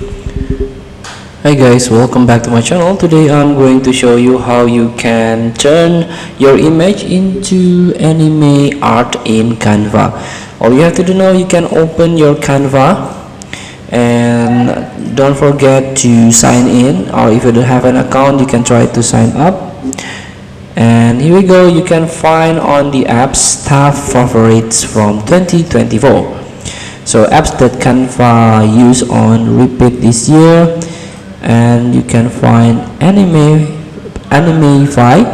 Hi guys, welcome back to my channel. Today I'm going to show you how you can turn your image into anime art in Canva. All you have to do now, you can open your Canva and don't forget to sign in, or if you don't have an account you can try to sign up. And here we go, you can find on the apps top favorites from 2024. So apps that Canva use on repeat this year, and you can find Animify,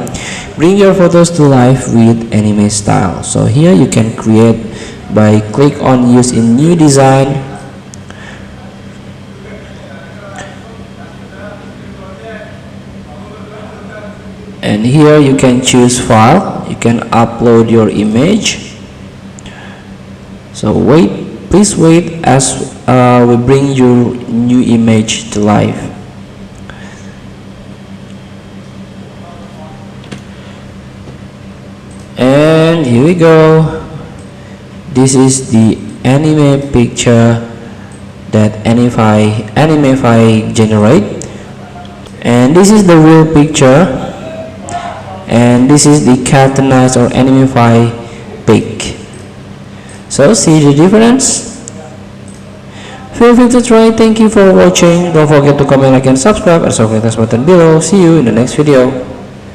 bring your photos to life with anime style. So here you can create by click on use in new design, and here you can choose file, you can upload your image. So please wait as we bring your new image to life. And here we go, this is the anime picture that Animify generate, and this is the real picture, and this is the cartoonized or Animify pic. So see the difference? Feel free to try. Thank you for watching. Don't forget to comment, like, and subscribe, and click the button below. See you in the next video.